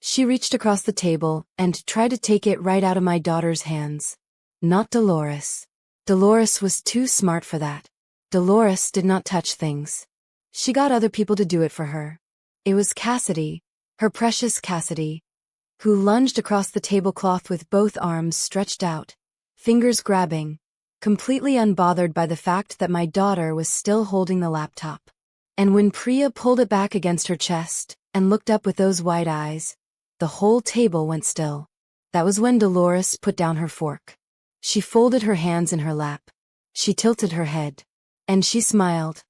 She reached across the table and tried to take it right out of my daughter's hands. Not Dolores. Dolores was too smart for that. Dolores did not touch things. She got other people to do it for her. It was Cassidy, her precious Cassidy, who lunged across the tablecloth with both arms stretched out, fingers grabbing, completely unbothered by the fact that my daughter was still holding the laptop. And when Priya pulled it back against her chest and looked up with those wide eyes, the whole table went still. That was when Dolores put down her fork. She folded her hands in her lap. She tilted her head. And she smiled.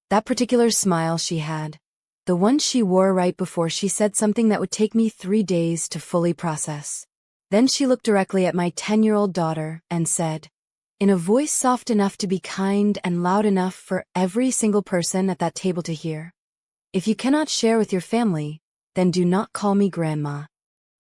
That particular smile she had. The one she wore right before she said something that would take me 3 days to fully process. Then she looked directly at my 10-year-old daughter and said, in a voice soft enough to be kind and loud enough for every single person at that table to hear, "If you cannot share with your family, then do not call me Grandma."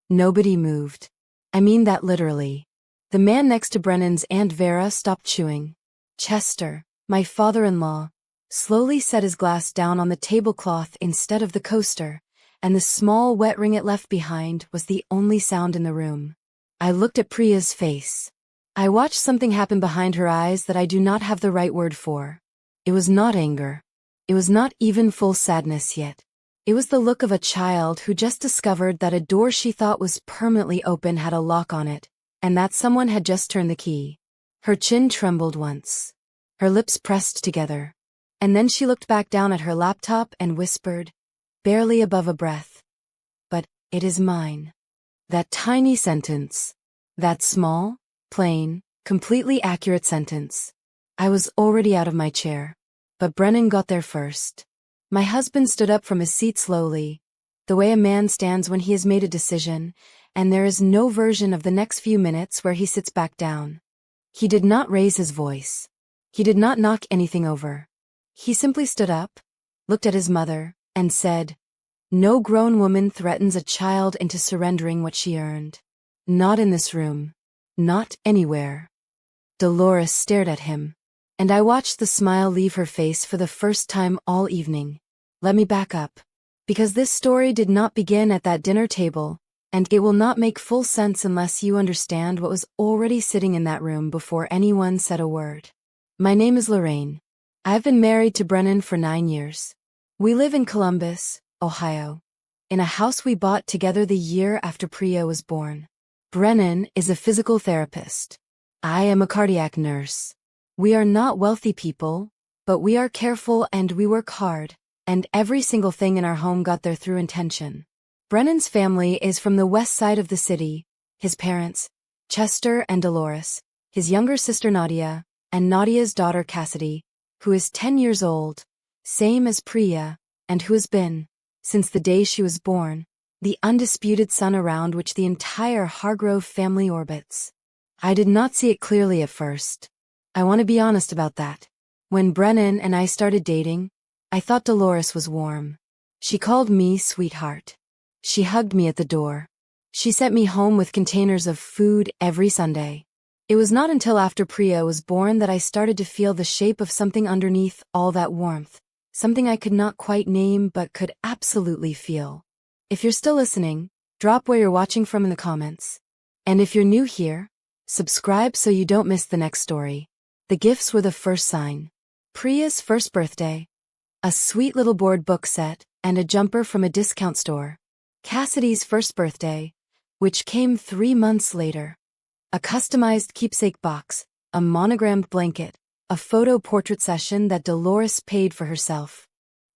Nobody moved. I mean that literally. The man next to Brennan's Aunt Vera stopped chewing. Chester, my father-in-law, slowly set his glass down on the tablecloth instead of the coaster, and the small wet ring it left behind was the only sound in the room. I looked at Priya's face. I watched something happen behind her eyes that I do not have the right word for. It was not anger. It was not even full sadness yet. It was the look of a child who just discovered that a door she thought was permanently open had a lock on it, and that someone had just turned the key. Her chin trembled once. Her lips pressed together. And then she looked back down at her laptop and whispered, barely above a breath, "But it is mine." That tiny sentence. That small, plain, completely accurate sentence. I was already out of my chair. But Brennan got there first. My husband stood up from his seat slowly, the way a man stands when he has made a decision, and there is no version of the next few minutes where he sits back down. He did not raise his voice. He did not knock anything over. He simply stood up, looked at his mother, and said, "No grown woman threatens a child into surrendering what she earned. Not in this room. Not anywhere." Dolores stared at him, and I watched the smile leave her face for the first time all evening. Let me back up. Because this story did not begin at that dinner table, and it will not make full sense unless you understand what was already sitting in that room before anyone said a word. My name is Lorraine. I've been married to Brennan for 9 years. We live in Columbus, Ohio, in a house we bought together the year after Priya was born. Brennan is a physical therapist. I am a cardiac nurse. We are not wealthy people, but we are careful and we work hard, and every single thing in our home got there through intention. Brennan's family is from the west side of the city. His parents, Chester and Dolores, his younger sister Nadia, and Nadia's daughter Cassidy, who is 10 years old, same as Priya, and who has been, since the day she was born, the undisputed sun around which the entire Hargrove family orbits. I did not see it clearly at first. I want to be honest about that. When Brennan and I started dating, I thought Dolores was warm. She called me sweetheart. She hugged me at the door. She sent me home with containers of food every Sunday. It was not until after Priya was born that I started to feel the shape of something underneath all that warmth, something I could not quite name but could absolutely feel. If you're still listening, drop where you're watching from in the comments. And if you're new here, subscribe so you don't miss the next story. The gifts were the first sign. Priya's first birthday. A sweet little board book set and a jumper from a discount store. Cassidy's first birthday, which came 3 months later. A customized keepsake box, a monogrammed blanket, a photo portrait session that Dolores paid for herself,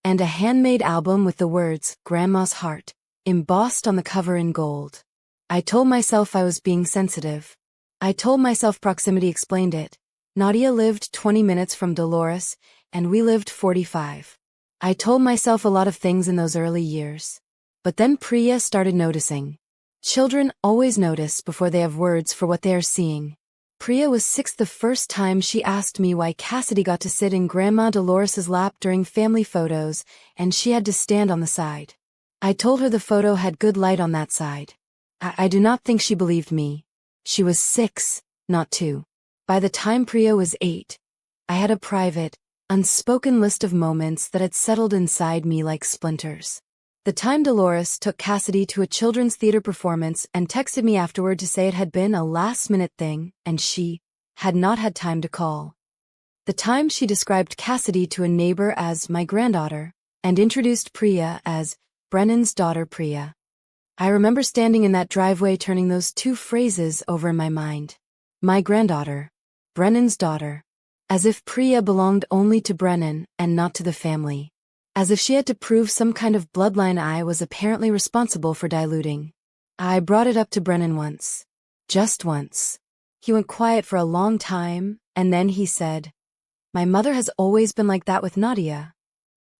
and a handmade album with the words, "Grandma's Heart," embossed on the cover in gold. I told myself I was being sensitive. I told myself proximity explained it. Nadia lived 20 minutes from Dolores, and we lived 45. I told myself a lot of things in those early years. But then Priya started noticing. Children always notice before they have words for what they are seeing. Priya was 6 the first time she asked me why Cassidy got to sit in Grandma Dolores's lap during family photos, and she had to stand on the side. I told her the photo had good light on that side. I do not think she believed me. She was 6, not 2. By the time Priya was 8, I had a private, unspoken list of moments that had settled inside me like splinters. The time Dolores took Cassidy to a children's theater performance and texted me afterward to say it had been a last-minute thing and she had not had time to call. The time she described Cassidy to a neighbor as my granddaughter and introduced Priya as Brennan's daughter Priya. I remember standing in that driveway turning those two phrases over in my mind. My granddaughter, Brennan's daughter. As if Priya belonged only to Brennan and not to the family. As if she had to prove some kind of bloodline I was apparently responsible for diluting. I brought it up to Brennan once. Just once. He went quiet for a long time, and then he said, "My mother has always been like that with Nadia."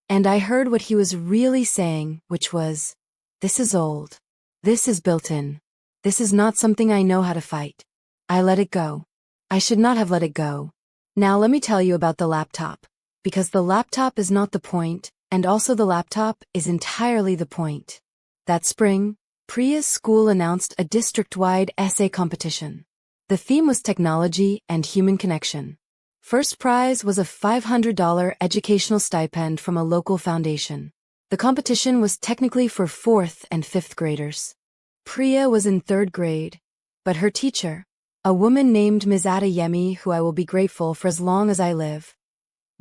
And I heard what he was really saying, which was, "This is old. This is built in. This is not something I know how to fight. I let it go. I should not have let it go." Now let me tell you about the laptop. Because the laptop is not the point, and also the laptop is entirely the point. That spring, Priya's school announced a district-wide essay competition. The theme was technology and human connection. First prize was a $500 educational stipend from a local foundation. The competition was technically for 4th and 5th graders. Priya was in 3rd grade, but her teacher, a woman named Ms. Adeyemi, who I will be grateful for as long as I live,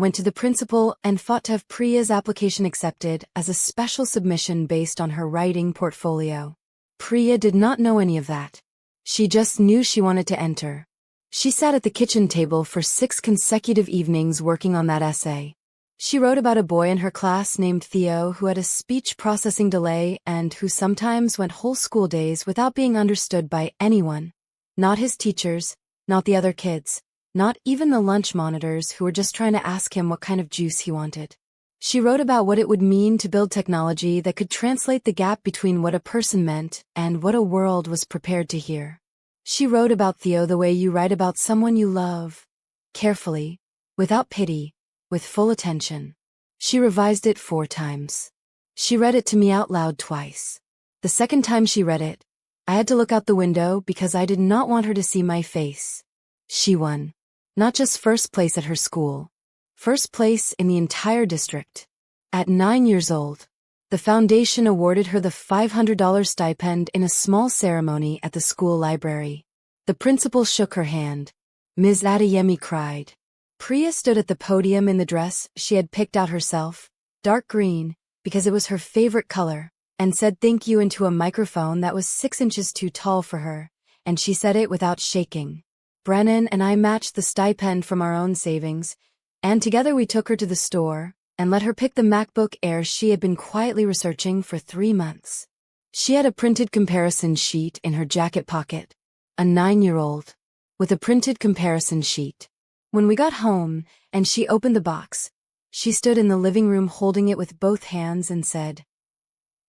went to the principal and fought to have Priya's application accepted as a special submission based on her writing portfolio. Priya did not know any of that. She just knew she wanted to enter. She sat at the kitchen table for 6 consecutive evenings working on that essay. She wrote about a boy in her class named Theo who had a speech processing delay and who sometimes went whole school days without being understood by anyone. Not his teachers, not the other kids. Not even the lunch monitors who were just trying to ask him what kind of juice he wanted. She wrote about what it would mean to build technology that could translate the gap between what a person meant and what a world was prepared to hear. She wrote about Theo the way you write about someone you love. Carefully, without pity, with full attention. She revised it 4 times. She read it to me out loud twice. The second time she read it, I had to look out the window because I did not want her to see my face. She won. Not just first place at her school. First place in the entire district. At 9 years old, the foundation awarded her the $500 stipend in a small ceremony at the school library. The principal shook her hand. Ms. Adeyemi cried. Priya stood at the podium in the dress she had picked out herself, dark green, because it was her favorite color, and said thank you into a microphone that was 6 inches too tall for her, and she said it without shaking. Brennan and I matched the stipend from our own savings, and together we took her to the store and let her pick the MacBook Air she had been quietly researching for 3 months. She had a printed comparison sheet in her jacket pocket. A 9-year-old. With a printed comparison sheet. When we got home and she opened the box, she stood in the living room holding it with both hands and said,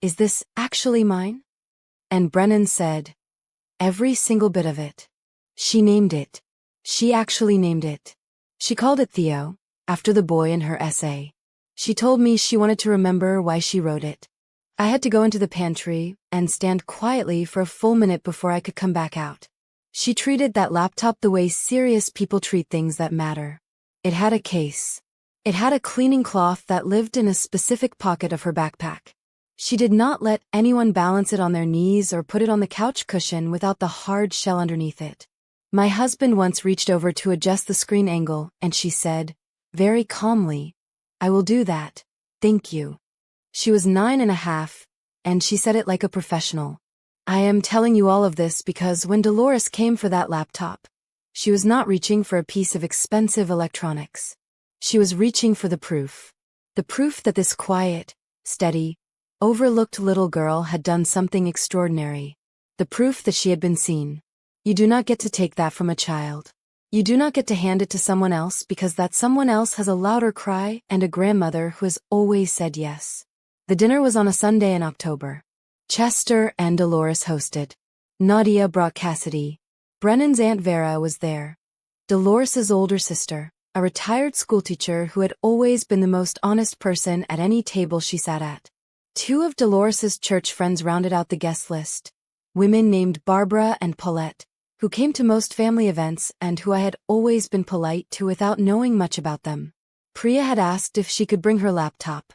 "Is this actually mine?" And Brennan said, "Every single bit of it." She named it. She actually named it. She called it Theo, after the boy in her essay. She told me she wanted to remember why she wrote it. I had to go into the pantry and stand quietly for a full minute before I could come back out. She treated that laptop the way serious people treat things that matter. It had a case. It had a cleaning cloth that lived in a specific pocket of her backpack. She did not let anyone balance it on their knees or put it on the couch cushion without the hard shell underneath it. My husband once reached over to adjust the screen angle, and she said, very calmly, "I will do that. Thank you." She was 9.5, and she said it like a professional. I am telling you all of this because when Dolores came for that laptop, she was not reaching for a piece of expensive electronics. She was reaching for the proof. The proof that this quiet, steady, overlooked little girl had done something extraordinary. The proof that she had been seen. You do not get to take that from a child. You do not get to hand it to someone else because that someone else has a louder cry and a grandmother who has always said yes. The dinner was on a Sunday in October. Chester and Dolores hosted. Nadia brought Cassidy. Brennan's Aunt Vera was there. Dolores's older sister, a retired schoolteacher who had always been the most honest person at any table she sat at. 2 of Dolores's church friends rounded out the guest list. Women named Barbara and Paulette, who came to most family events and who I had always been polite to without knowing much about them. Priya had asked if she could bring her laptop.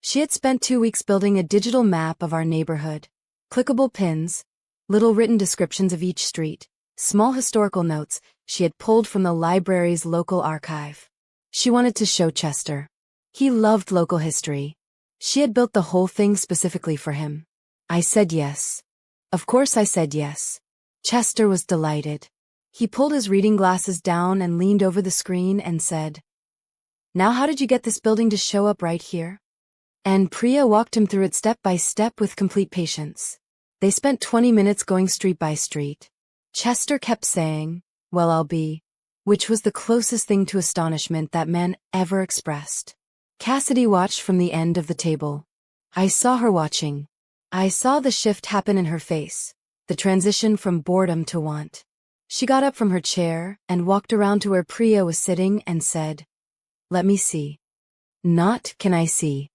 She had spent 2 weeks building a digital map of our neighborhood. Clickable pins, little written descriptions of each street, small historical notes she had pulled from the library's local archive. She wanted to show Chester. He loved local history. She had built the whole thing specifically for him. I said yes. Of course I said yes. Chester was delighted. He pulled his reading glasses down and leaned over the screen and said, "Now how did you get this building to show up right here?" And Priya walked him through it step by step with complete patience. They spent 20 minutes going street by street. Chester kept saying, "Well, I'll be," which was the closest thing to astonishment that man ever expressed. Cassidy watched from the end of the table. I saw her watching. I saw the shift happen in her face, the transition from boredom to want. She got up from her chair and walked around to where Priya was sitting and said, "Let me see." Not, "Can I see?"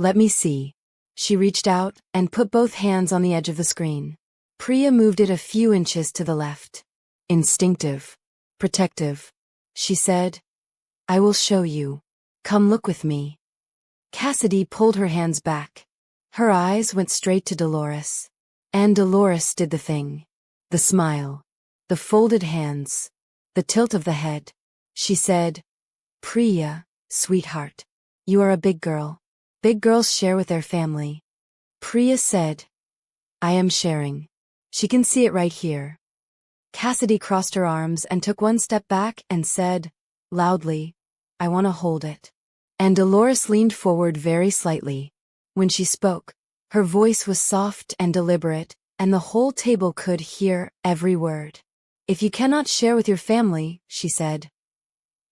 "Let me see." She reached out and put both hands on the edge of the screen. Priya moved it a few inches to the left. "Instinctive. Protective." She said, "I will show you. Come look with me." Cassidy pulled her hands back. Her eyes went straight to Dolores. And Dolores did the thing. The smile. The folded hands. The tilt of the head. She said, "Priya, sweetheart. You are a big girl. Big girls share with their family." Priya said, "I am sharing. She can see it right here." Cassidy crossed her arms and took one step back and said, loudly, "I want to hold it." And Dolores leaned forward very slightly. When she spoke, her voice was soft and deliberate, and the whole table could hear every word. "If you cannot share with your family," she said,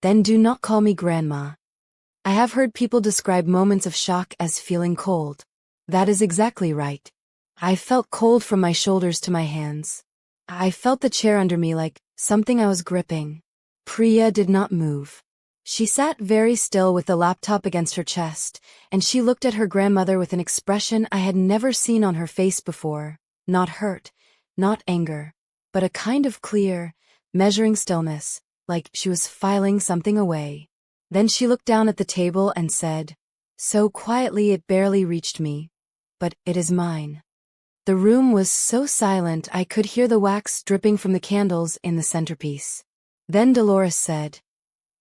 "then do not call me grandma. I have heard people describe moments of shock as feeling cold. That is exactly right. I felt cold from my shoulders to my hands. I felt the chair under me like something I was gripping." Priya did not move. She sat very still with the laptop against her chest, and she looked at her grandmother with an expression I had never seen on her face before. Not hurt, not anger, but a kind of clear, measuring stillness, like she was filing something away. Then she looked down at the table and said, so quietly it barely reached me, "But it is mine." The room was so silent I could hear the wax dripping from the candles in the centerpiece. Then Dolores said,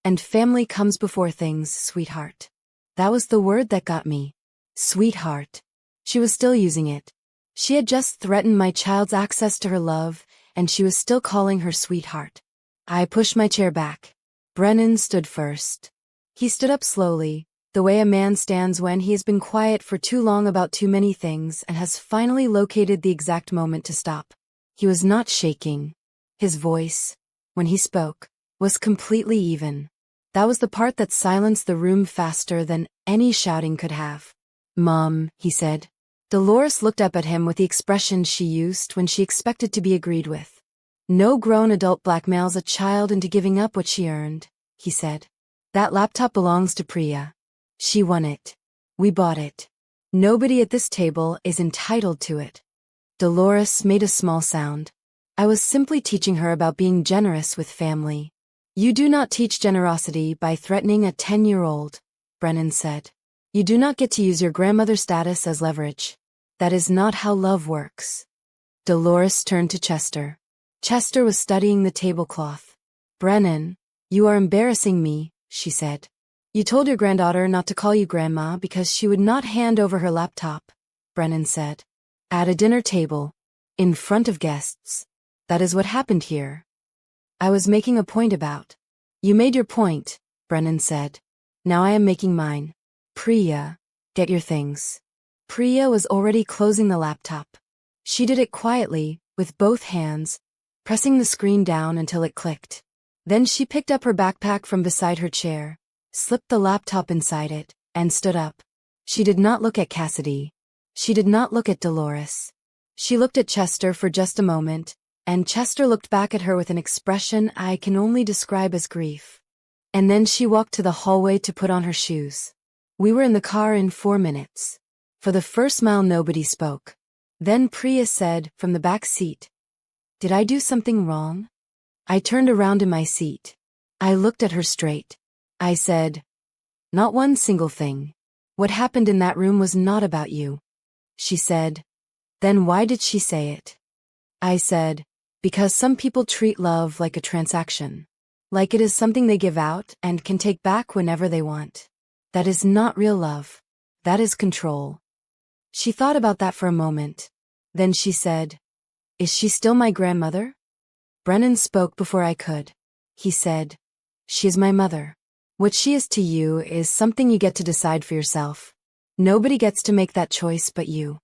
"And family comes before things, sweetheart." That was the word that got me. Sweetheart. She was still using it. She had just threatened my child's access to her love, and she was still calling her sweetheart. I pushed my chair back. Brennan stood first. He stood up slowly, the way a man stands when he has been quiet for too long about too many things and has finally located the exact moment to stop. He was not shaking. His voice, when he spoke, was completely even. That was the part that silenced the room faster than any shouting could have. "Mom," he said. Dolores looked up at him with the expression she used when she expected to be agreed with. "No grown adult blackmails a child into giving up what she earned," he said. "That laptop belongs to Priya. She won it. We bought it. Nobody at this table is entitled to it." Dolores made a small sound. "I was simply teaching her about being generous with family." "You do not teach generosity by threatening a 10-year-old, Brennan said. "You do not get to use your grandmother's status as leverage. That is not how love works." Dolores turned to Chester. Chester was studying the tablecloth. "Brennan, you are embarrassing me," she said. "You told your granddaughter not to call you grandma because she would not hand over her laptop," Brennan said. "At a dinner table, in front of guests. That is what happened here." "I was making a point about." "You made your point," Brennan said. "Now I am making mine. Priya, get your things." Priya was already closing the laptop. She did it quietly, with both hands, pressing the screen down until it clicked. Then she picked up her backpack from beside her chair, slipped the laptop inside it, and stood up. She did not look at Cassidy. She did not look at Dolores. She looked at Chester for just a moment, and Chester looked back at her with an expression I can only describe as grief. And then she walked to the hallway to put on her shoes. We were in the car in 4 minutes. For the first mile nobody spoke. Then Priya said, from the back seat, "Did I do something wrong?" I turned around in my seat. I looked at her straight. I said, "Not one single thing." What happened in that room was not about you. She said. Then why did she say it? I said, because some people treat love like a transaction. Like it is something they give out and can take back whenever they want. That is not real love. That is control. She thought about that for a moment. Then she said, is she still my grandmother? Brennan spoke before I could. He said, she is my mother. What she is to you is something you get to decide for yourself. Nobody gets to make that choice but you.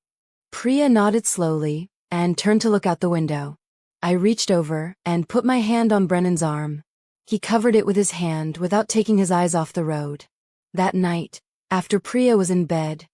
Priya nodded slowly and turned to look out the window. I reached over and put my hand on Brennan's arm. He covered it with his hand without taking his eyes off the road. That night, after Priya was in bed,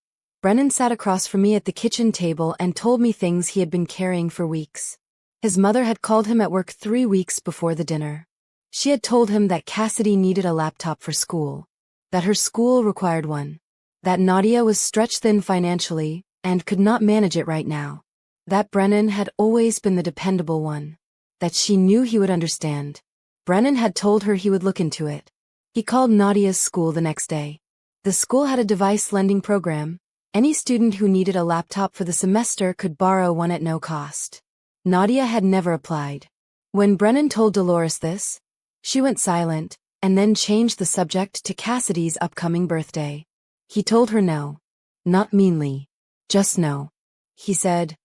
Brennan sat across from me at the kitchen table and told me things he had been carrying for weeks. His mother had called him at work 3 weeks before the dinner. She had told him that Cassidy needed a laptop for school, that her school required one, that Nadia was stretched thin financially and could not manage it right now, that Brennan had always been the dependable one, that she knew he would understand. Brennan had told her he would look into it. He called Nadia's school the next day. The school had a device lending program. Any student who needed a laptop for the semester could borrow one at no cost. Nadia had never applied. When Brennan told Dolores this, she went silent, and then changed the subject to Cassidy's upcoming birthday. He told her no. Not meanly. Just no. He said,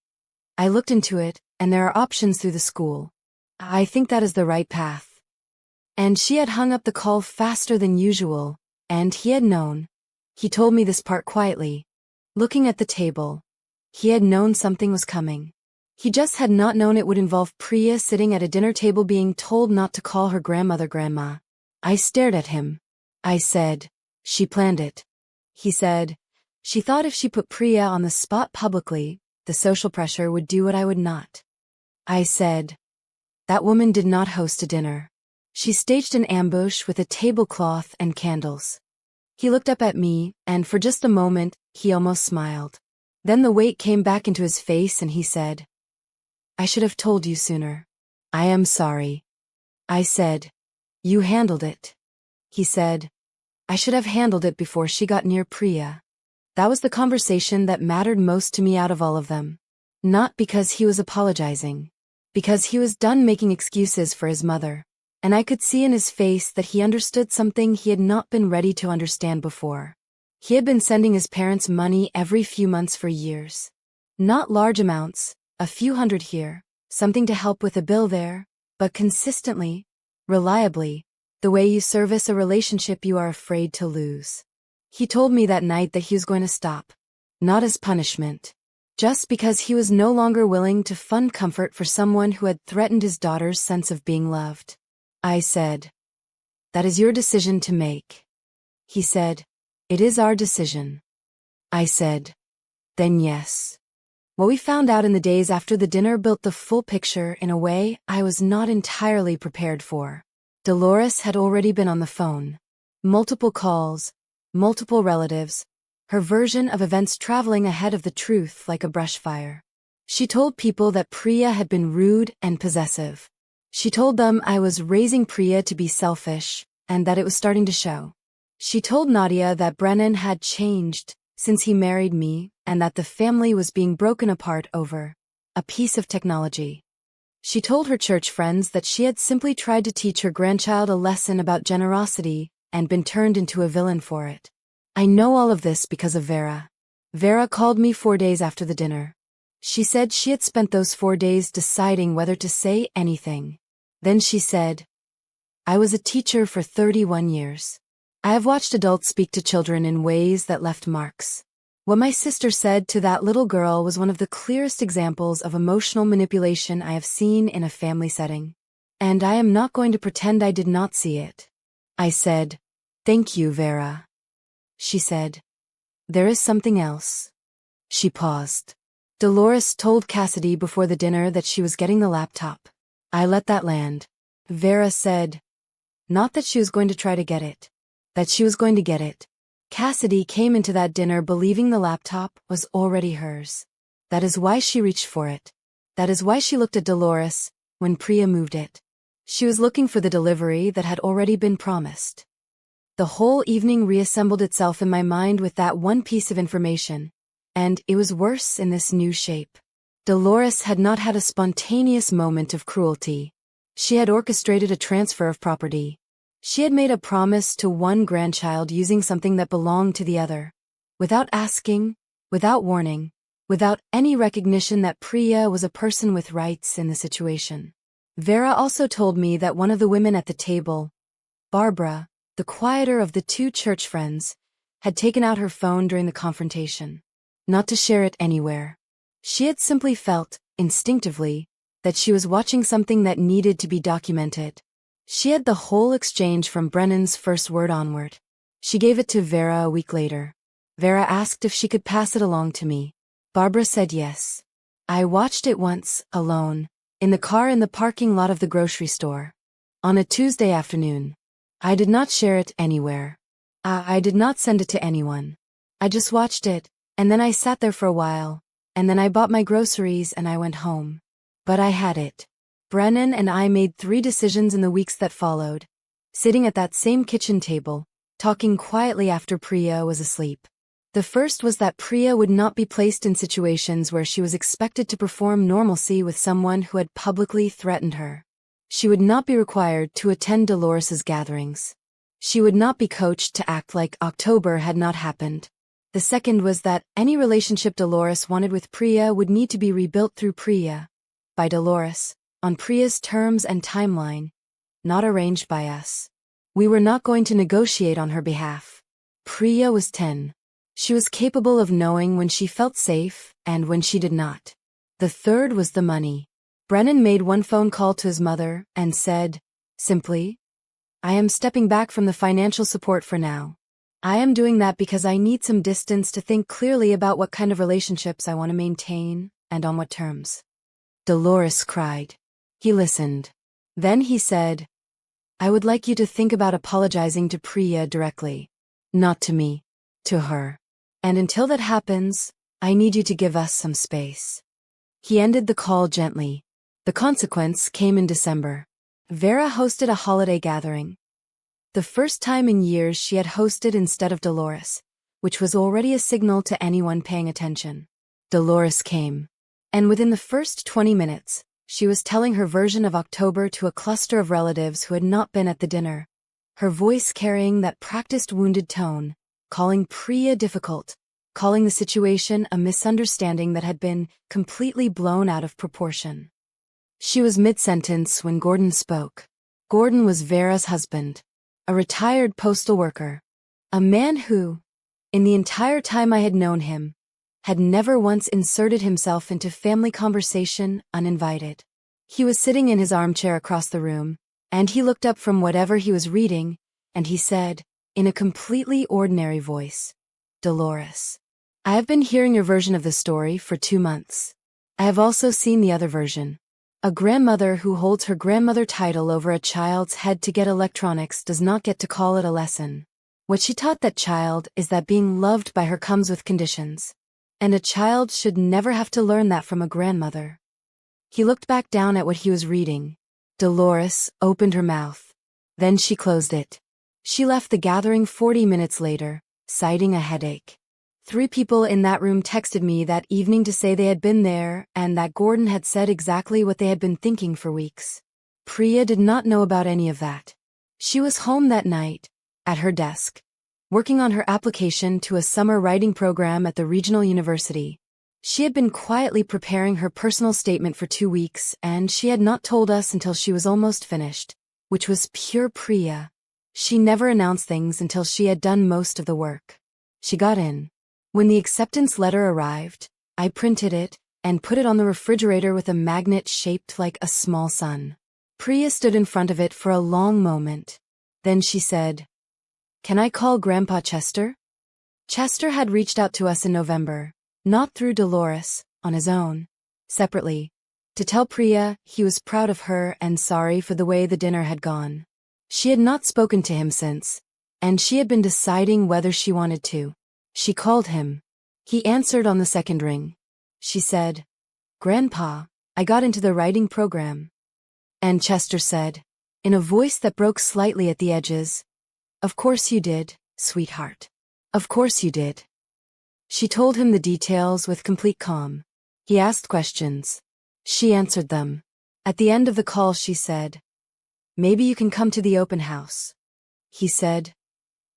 I looked into it, and there are options through the school. I think that is the right path. And she had hung up the call faster than usual, and he had known. He told me this part quietly. Looking at the table, he had known something was coming. He just had not known it would involve Priya sitting at a dinner table being told not to call her grandmother grandma. I stared at him. I said, she planned it. He said, she thought if she put Priya on the spot publicly, the social pressure would do what I would not. I said, that woman did not host a dinner. She staged an ambush with a tablecloth and candles. He looked up at me, and for just a moment, he almost smiled. Then the weight came back into his face and he said, I should have told you sooner. I am sorry. I said, you handled it. He said, I should have handled it before she got near Priya. That was the conversation that mattered most to me out of all of them. Not because he was apologizing. Because he was done making excuses for his mother. And I could see in his face that he understood something he had not been ready to understand before. He had been sending his parents money every few months for years. Not large amounts, a few hundred here, something to help with a bill there, but consistently, reliably, the way you service a relationship you are afraid to lose. He told me that night that he was going to stop. Not as punishment. Just because he was no longer willing to fund comfort for someone who had threatened his daughter's sense of being loved. I said, that is your decision to make. He said, it is our decision. I said, then yes. What we found out in the days after the dinner built the full picture in a way I was not entirely prepared for. Dolores had already been on the phone. Multiple calls, multiple relatives, her version of events traveling ahead of the truth like a brush fire. She told people that Priya had been rude and possessive. She told them I was raising Priya to be selfish, and that it was starting to show. She told Nadia that Brennan had changed since he married me, and that the family was being broken apart over a piece of technology. She told her church friends that she had simply tried to teach her grandchild a lesson about generosity and been turned into a villain for it. I know all of this because of Vera. Vera called me 4 days after the dinner. She said she had spent those 4 days deciding whether to say anything. Then she said, I was a teacher for 31 years. I have watched adults speak to children in ways that left marks. What my sister said to that little girl was one of the clearest examples of emotional manipulation I have seen in a family setting. And I am not going to pretend I did not see it. I said, thank you, Vera. She said, there is something else. She paused. Dolores told Cassidy before the dinner that she was getting the laptop. I let that land. Vera said, not that she was going to try to get it. That she was going to get it. Cassidy came into that dinner believing the laptop was already hers. That is why she reached for it. That is why she looked at Dolores when Priya moved it. She was looking for the delivery that had already been promised. The whole evening reassembled itself in my mind with that one piece of information. And it was worse in this new shape. Dolores had not had a spontaneous moment of cruelty. She had orchestrated a transfer of property. She had made a promise to one grandchild using something that belonged to the other. Without asking, without warning, without any recognition that Priya was a person with rights in the situation. Vera also told me that one of the women at the table, Barbara, the quieter of the two church friends, had taken out her phone during the confrontation. Not to share it anywhere. She had simply felt, instinctively, that she was watching something that needed to be documented. She had the whole exchange from Brennan's first word onward. She gave it to Vera a week later. Vera asked if she could pass it along to me. Barbara said yes. I watched it once, alone, in the car in the parking lot of the grocery store. On a Tuesday afternoon. I did not share it anywhere. I did not send it to anyone. I just watched it, and then I sat there for a while, and then I bought my groceries and I went home. But I had it. Brennan and I made 3 decisions in the weeks that followed, sitting at that same kitchen table, talking quietly after Priya was asleep. The first was that Priya would not be placed in situations where she was expected to perform normalcy with someone who had publicly threatened her. She would not be required to attend Dolores's gatherings. She would not be coached to act like October had not happened. The second was that any relationship Dolores wanted with Priya would need to be rebuilt through Priya, by Dolores, on Priya's terms and timeline, not arranged by us. We were not going to negotiate on her behalf. Priya was 10. She was capable of knowing when she felt safe and when she did not. The third was the money. Brennan made one phone call to his mother and said, simply, I am stepping back from the financial support for now. I am doing that because I need some distance to think clearly about what kind of relationships I want to maintain and on what terms. Dolores cried. He listened. Then he said, I would like you to think about apologizing to Priya directly. Not to me. To her. And until that happens, I need you to give us some space. He ended the call gently. The consequence came in December. Vera hosted a holiday gathering. The first time in years she had hosted instead of Dolores, which was already a signal to anyone paying attention. Dolores came. And within the first 20 minutes, she was telling her version of October to a cluster of relatives who had not been at the dinner. Her voice carrying that practiced wounded tone, calling Priya difficult, calling the situation a misunderstanding that had been completely blown out of proportion. She was mid-sentence when Gordon spoke. Gordon was Vera's husband, a retired postal worker, a man who, in the entire time I had known him, had never once inserted himself into family conversation uninvited. He was sitting in his armchair across the room, and he looked up from whatever he was reading, and he said, in a completely ordinary voice, Dolores, I have been hearing your version of the story for 2 months. I have also seen the other version. A grandmother who holds her grandmother title over a child's head to get electronics does not get to call it a lesson. What she taught that child is that being loved by her comes with conditions. And a child should never have to learn that from a grandmother. He looked back down at what he was reading. Dolores opened her mouth. Then she closed it. She left the gathering 40 minutes later, citing a headache. 3 people in that room texted me that evening to say they had been there and that Gordon had said exactly what they had been thinking for weeks. Priya did not know about any of that. She was home that night, at her desk, working on her application to a summer writing program at the regional university. She had been quietly preparing her personal statement for 2 weeks, and she had not told us until she was almost finished, which was pure Priya. She never announced things until she had done most of the work. She got in. When the acceptance letter arrived, I printed it and put it on the refrigerator with a magnet shaped like a small sun. Priya stood in front of it for a long moment. Then she said, Can I call Grandpa Chester? Chester had reached out to us in November, not through Dolores, on his own, separately, to tell Priya he was proud of her and sorry for the way the dinner had gone. She had not spoken to him since, and she had been deciding whether she wanted to. She called him. He answered on the second ring. She said, Grandpa, I got into the writing program. And Chester said, in a voice that broke slightly at the edges, Of course you did, sweetheart. Of course you did. She told him the details with complete calm. He asked questions. She answered them. At the end of the call she said, "Maybe you can come to the open house." He said,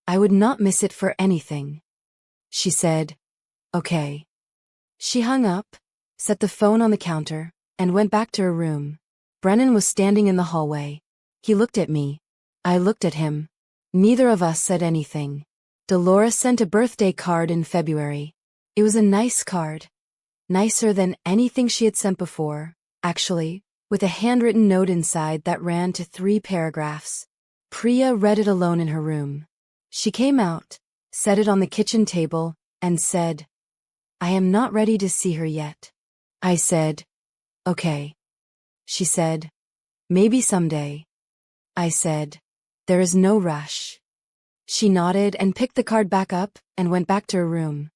"I would not miss it for anything." She said, "Okay." She hung up, set the phone on the counter, and went back to her room. Brennan was standing in the hallway. He looked at me. I looked at him. Neither of us said anything. Dolores sent a birthday card in February. It was a nice card. Nicer than anything she had sent before, actually, with a handwritten note inside that ran to 3 paragraphs. Priya read it alone in her room. She came out, set it on the kitchen table, and said, "I am not ready to see her yet." I said, "Okay." She said, "Maybe someday." I said, "There is no rush." She nodded and picked the card back up and went back to her room.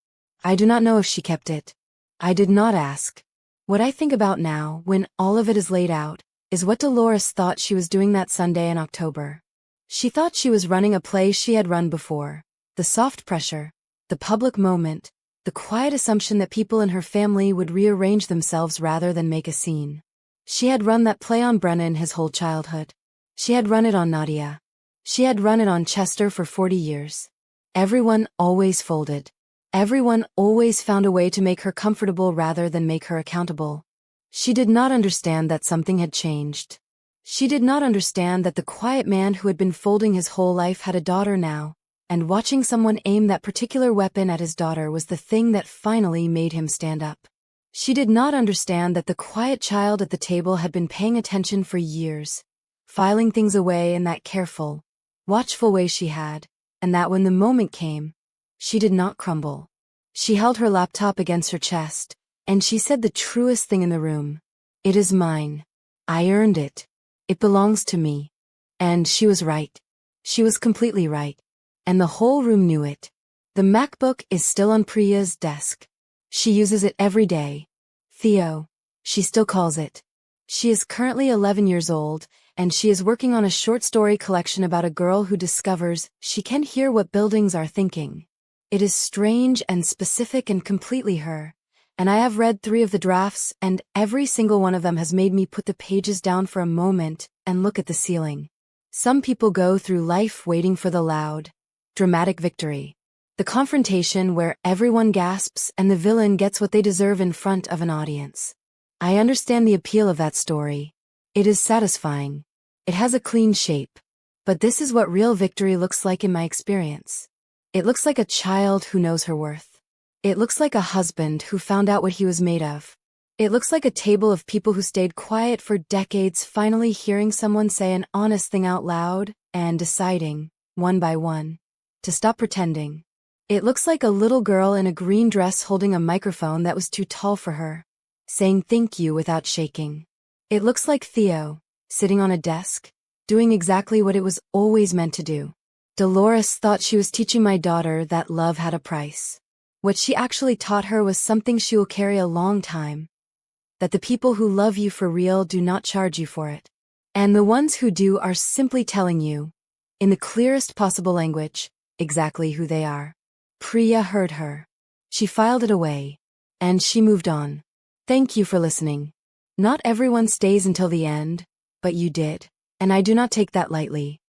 I do not know if she kept it. I did not ask. What I think about now, when all of it is laid out, is what Dolores thought she was doing that Sunday in October. She thought she was running a play she had run before. The soft pressure, the public moment, the quiet assumption that people in her family would rearrange themselves rather than make a scene. She had run that play on Brennan his whole childhood. She had run it on Nadia. She had run it on Chester for 40 years. Everyone always folded. Everyone always found a way to make her comfortable rather than make her accountable. She did not understand that something had changed. She did not understand that the quiet man who had been folding his whole life had a daughter now, and watching someone aim that particular weapon at his daughter was the thing that finally made him stand up. She did not understand that the quiet child at the table had been paying attention for years, filing things away in that careful, watchful way she had, and that when the moment came, she did not crumble. She held her laptop against her chest, and she said the truest thing in the room. "It is mine. I earned it. It belongs to me." And she was right. She was completely right. And the whole room knew it. The MacBook is still on Priya's desk. She uses it every day. Theo, she still calls it. She is currently 11 years old, and she is working on a short story collection about a girl who discovers she can hear what buildings are thinking. It is strange and specific and completely her, and I have read 3 of the drafts, and every single one of them has made me put the pages down for a moment and look at the ceiling. Some people go through life waiting for the loud, dramatic victory. The confrontation where everyone gasps and the villain gets what they deserve in front of an audience. I understand the appeal of that story. It is satisfying. It has a clean shape. But this is what real victory looks like in my experience. It looks like a child who knows her worth. It looks like a husband who found out what he was made of. It looks like a table of people who stayed quiet for decades finally hearing someone say an honest thing out loud and deciding, one by one, to stop pretending. It looks like a little girl in a green dress holding a microphone that was too tall for her, saying thank you without shaking. It looks like Theo, sitting on a desk, doing exactly what it was always meant to do. Dolores thought she was teaching my daughter that love had a price. What she actually taught her was something she will carry a long time. That the people who love you for real do not charge you for it. And the ones who do are simply telling you, in the clearest possible language, exactly who they are. Priya heard her. She filed it away. And she moved on. Thank you for listening. Not everyone stays until the end, but you did. And I do not take that lightly.